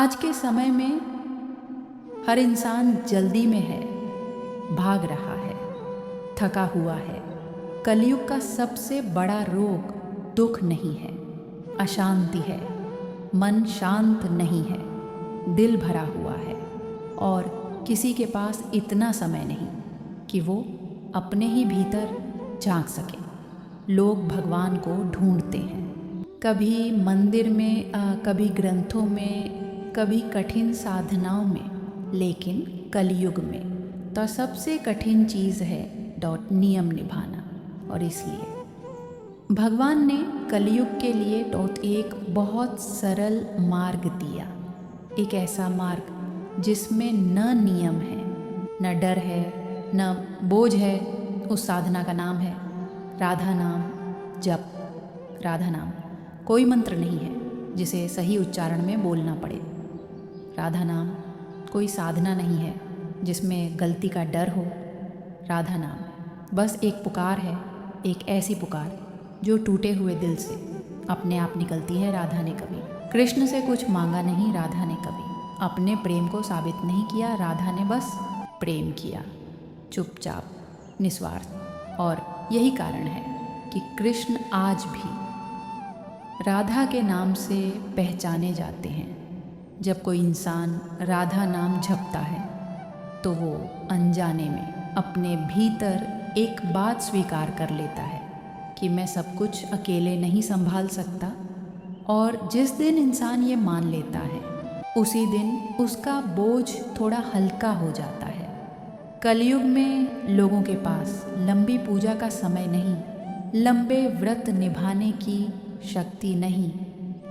आज के समय में हर इंसान जल्दी में है, भाग रहा है, थका हुआ है। कलयुग का सबसे बड़ा रोग दुख नहीं है, अशांति है। मन शांत नहीं है, दिल भरा हुआ है और किसी के पास इतना समय नहीं कि वो अपने ही भीतर झांक सके। लोग भगवान को ढूंढते हैं, कभी मंदिर में, कभी ग्रंथों में, कभी कठिन साधनाओं में, लेकिन कलयुग में तो सबसे कठिन चीज़ है नियम निभाना। और इसलिए भगवान ने कलयुग के लिए एक बहुत सरल मार्ग दिया, एक ऐसा मार्ग जिसमें न नियम है, न डर है, न बोझ है। उस साधना का नाम है राधा नाम जप। राधा नाम कोई मंत्र नहीं है जिसे सही उच्चारण में बोलना पड़े। राधा नाम कोई साधना नहीं है जिसमें गलती का डर हो। राधा नाम बस एक पुकार है, एक ऐसी पुकार जो टूटे हुए दिल से अपने आप निकलती है। राधा ने कभी कृष्ण से कुछ मांगा नहीं, राधा ने कभी अपने प्रेम को साबित नहीं किया। राधा ने बस प्रेम किया, चुपचाप, निस्वार्थ। और यही कारण है कि कृष्ण आज भी राधा के नाम से पहचाने जाते हैं। जब कोई इंसान राधा नाम जपता है तो वो अनजाने में अपने भीतर एक बात स्वीकार कर लेता है कि मैं सब कुछ अकेले नहीं संभाल सकता। और जिस दिन इंसान ये मान लेता है उसी दिन उसका बोझ थोड़ा हल्का हो जाता है। कलयुग में लोगों के पास लंबी पूजा का समय नहीं, लंबे व्रत निभाने की शक्ति नहीं,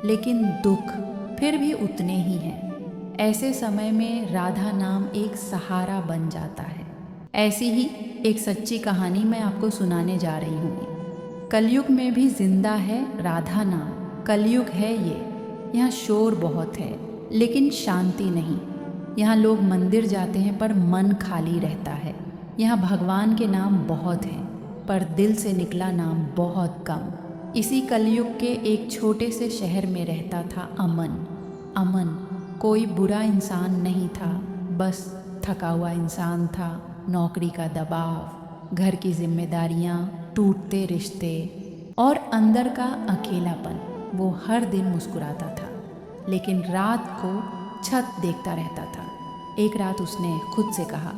लेकिन दुख फिर भी उतने ही हैं। ऐसे समय में राधा नाम एक सहारा बन जाता है। ऐसी ही एक सच्ची कहानी मैं आपको सुनाने जा रही हूँ। कलयुग में भी जिंदा है राधा नाम। कलयुग है ये, यहाँ शोर बहुत है लेकिन शांति नहीं। यहाँ लोग मंदिर जाते हैं पर मन खाली रहता है। यहाँ भगवान के नाम बहुत हैं पर दिल से निकला नाम बहुत कम। इसी कलयुग के एक छोटे से शहर में रहता था अमन। अमन कोई बुरा इंसान नहीं था, बस थका हुआ इंसान था। नौकरी का दबाव, घर की जिम्मेदारियाँ, टूटते रिश्ते और अंदर का अकेलापन। वो हर दिन मुस्कुराता था लेकिन रात को छत देखता रहता था। एक रात उसने खुद से कहा,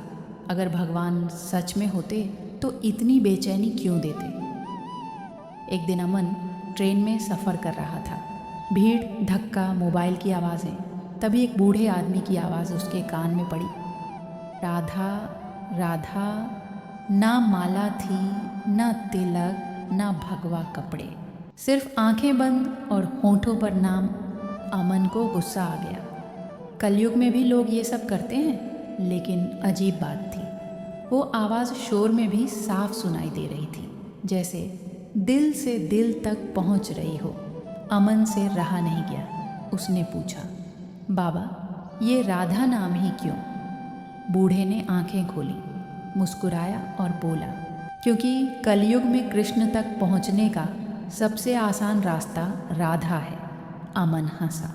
अगर भगवान सच में होते तो इतनी बेचैनी क्यों देते। एक दिन अमन ट्रेन में सफ़र कर रहा था। भीड़, धक्का, मोबाइल की आवाज़ें। तभी एक बूढ़े आदमी की आवाज़ उसके कान में पड़ी, राधा राधा। ना माला थी, ना तिलक, ना भगवा कपड़े, सिर्फ आंखें बंद और होठों पर नाम। अमन को गुस्सा आ गया। कलयुग में भी लोग ये सब करते हैं, लेकिन अजीब बात थी, वो आवाज़ शोर में भी साफ सुनाई दे रही थी, जैसे दिल से दिल तक पहुंच रही हो। अमन से रहा नहीं गया। उसने पूछा, बाबा ये राधा नाम ही क्यों? बूढ़े ने आंखें खोली, मुस्कुराया और बोला, क्योंकि कलयुग में कृष्ण तक पहुंचने का सबसे आसान रास्ता राधा है। अमन हंसा।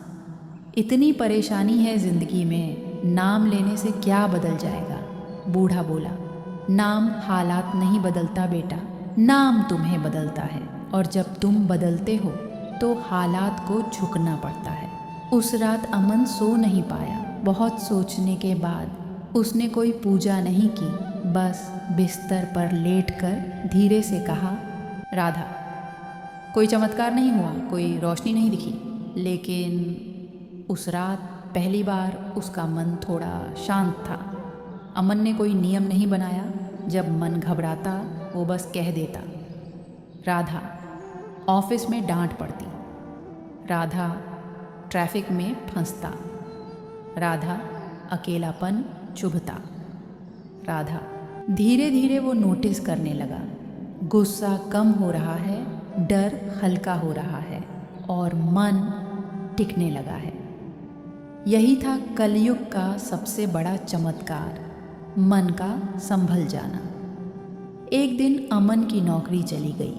इतनी परेशानी है जिंदगी में, नाम लेने से क्या बदल जाएगा? बूढ़ा बोला, नाम हालात नहीं बदलता बेटा, नाम तुम्हें बदलता है। और जब तुम बदलते हो तो हालात को झुकना पड़ता है। उस रात अमन सो नहीं पाया। बहुत सोचने के बाद उसने कोई पूजा नहीं की, बस बिस्तर पर लेटकर धीरे से कहा, राधा। कोई चमत्कार नहीं हुआ, कोई रोशनी नहीं दिखी, लेकिन उस रात पहली बार उसका मन थोड़ा शांत था। अमन ने कोई नियम नहीं बनाया। जब मन घबराता वो बस कह देता, राधा। ऑफिस में डांट पड़ती, राधा। ट्रैफिक में फंसता, राधा। अकेलापन चुभता, राधा। धीरे धीरे वो नोटिस करने लगा, गुस्सा कम हो रहा है, डर हल्का हो रहा है और मन टिकने लगा है। यही था कलयुग का सबसे बड़ा चमत्कार, मन का संभल जाना। एक दिन अमन की नौकरी चली गई।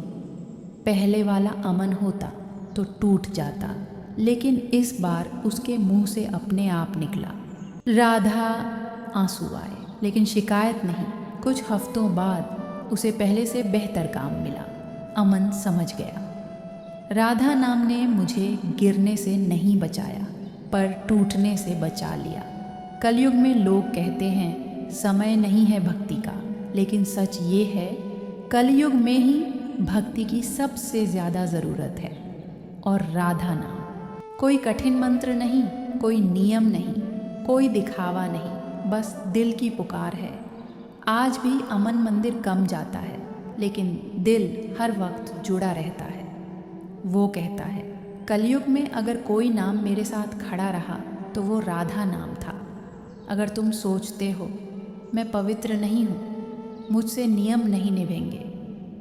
पहले वाला अमन होता तो टूट जाता, लेकिन इस बार उसके मुंह से अपने आप निकला राधा। आंसू आए, लेकिन शिकायत नहीं। कुछ हफ्तों बाद उसे पहले से बेहतर काम मिला। अमन समझ गया, राधा नाम ने मुझे गिरने से नहीं बचाया, पर टूटने से बचा लिया। कलयुग में लोग कहते हैं समय नहीं है भक्ति का, लेकिन सच ये है कलयुग में ही भक्ति की सबसे ज़्यादा ज़रूरत है। और राधा नाम कोई कठिन मंत्र नहीं, कोई नियम नहीं, कोई दिखावा नहीं, बस दिल की पुकार है। आज भी अमन मंदिर कम जाता है, लेकिन दिल हर वक्त जुड़ा रहता है। वो कहता है कलयुग में अगर कोई नाम मेरे साथ खड़ा रहा तो वो राधा नाम था। अगर तुम सोचते हो मैं पवित्र नहीं हूँ, मुझसे नियम नहीं निभेंगे,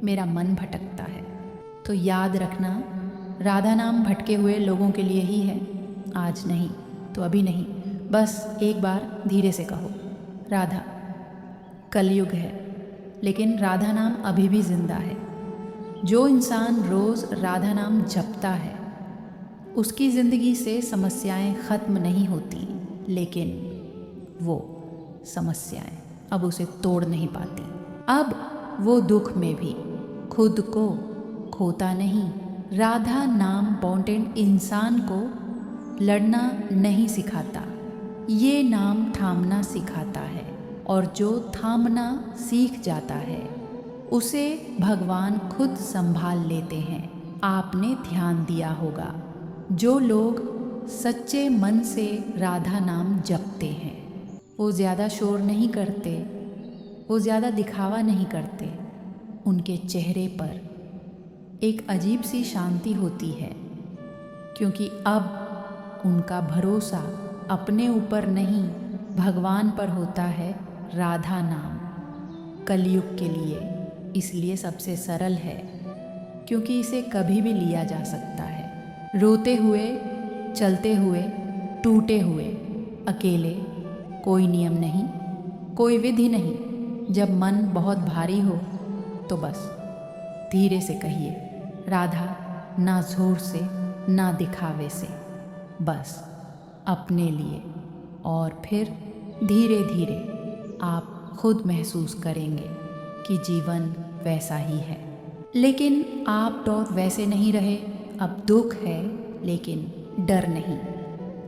मेरा मन भटकता है, तो याद रखना राधा नाम भटके हुए लोगों के लिए ही है। आज नहीं तो अभी नहीं, बस एक बार धीरे से कहो राधा। कलयुग है, लेकिन राधा नाम अभी भी जिंदा है। जो इंसान रोज़ राधा नाम जपता है उसकी ज़िंदगी से समस्याएं ख़त्म नहीं होती, लेकिन वो समस्याएं अब उसे तोड़ नहीं पाती। अब वो दुख में भी खुद को खोता नहीं। राधा नाम बॉन्डेड इंसान को लड़ना नहीं सिखाता, ये नाम थामना सिखाता है। और जो थामना सीख जाता है उसे भगवान खुद संभाल लेते हैं। आपने ध्यान दिया होगा, जो लोग सच्चे मन से राधा नाम जपते हैं वो ज़्यादा शोर नहीं करते, वो ज़्यादा दिखावा नहीं करते। उनके चेहरे पर एक अजीब सी शांति होती है, क्योंकि अब उनका भरोसा अपने ऊपर नहीं भगवान पर होता है। राधा नाम कलयुग के लिए इसलिए सबसे सरल है, क्योंकि इसे कभी भी लिया जा सकता है। रोते हुए, चलते हुए, टूटे हुए, अकेले, कोई नियम नहीं, कोई विधि नहीं। जब मन बहुत भारी हो तो बस धीरे से कहिए राधा, ना जोर से ना दिखावे से, बस अपने लिए। और फिर धीरे धीरे आप खुद महसूस करेंगे कि जीवन वैसा ही है। लेकिन आप तो वैसे नहीं रहे। अब दुख है लेकिन डर नहीं,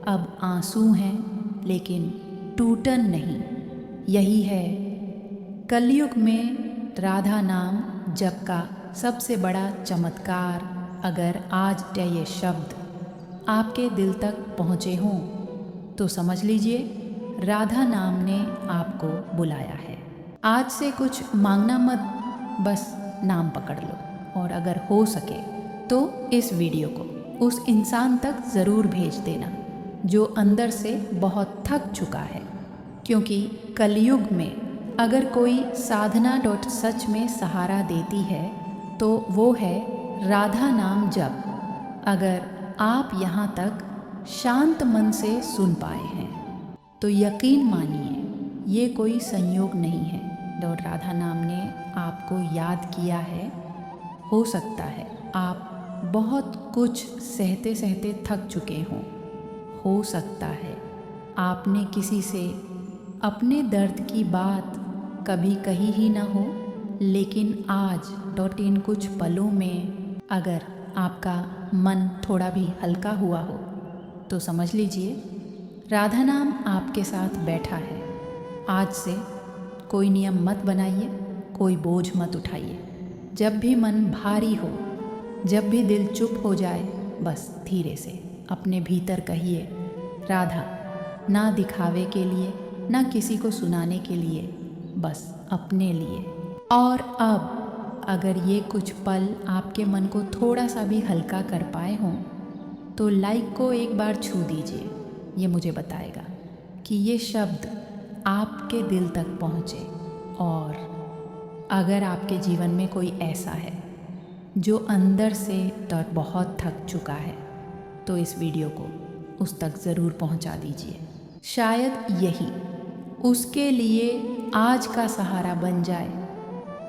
अब आंसू हैं लेकिन टूटन नहीं। यही है कलयुग में राधा नाम जप का सबसे बड़ा चमत्कार। अगर आज के ये शब्द आपके दिल तक पहुँचे हों तो समझ लीजिए राधा नाम ने आपको बुलाया है। आज से कुछ मांगना मत, बस नाम पकड़ लो। और अगर हो सके तो इस वीडियो को उस इंसान तक ज़रूर भेज देना जो अंदर से बहुत थक चुका है, क्योंकि कलयुग में अगर कोई साधना.सच में सहारा देती है तो वो है राधा नाम जप। अगर आप यहाँ तक शांत मन से सुन पाए हैं तो यकीन मानिए ये कोई संयोग नहीं है और राधा नाम ने आपको याद किया है। हो सकता है आप बहुत कुछ सहते सहते थक चुके हों, हो सकता है आपने किसी से अपने दर्द की बात कभी कही ही ना हो, लेकिन आज इन कुछ पलों में अगर आपका मन थोड़ा भी हल्का हुआ हो तो समझ लीजिए राधा नाम आपके साथ बैठा है। आज से कोई नियम मत बनाइए, कोई बोझ मत उठाइए। जब भी मन भारी हो, जब भी दिल चुप हो जाए, बस धीरे से अपने भीतर कहिए राधा, ना दिखावे के लिए ना किसी को सुनाने के लिए, बस अपने लिए। और अब अगर ये कुछ पल आपके मन को थोड़ा सा भी हल्का कर पाए हों तो लाइक को एक बार छू दीजिए। ये मुझे बताएगा कि ये शब्द आपके दिल तक पहुँचे। और अगर आपके जीवन में कोई ऐसा है जो अंदर से तो बहुत थक चुका है तो इस वीडियो को उस तक ज़रूर पहुँचा दीजिए। शायद यही उसके लिए आज का सहारा बन जाए।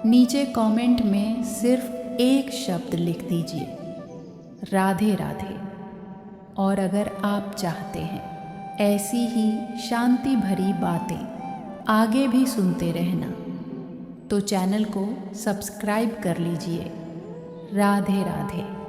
नीचे कमेंट में सिर्फ एक शब्द लिख दीजिए, राधे राधे। और अगर आप चाहते हैं ऐसी ही शांति भरी बातें आगे भी सुनते रहना तो चैनल को सब्सक्राइब कर लीजिए। राधे राधे।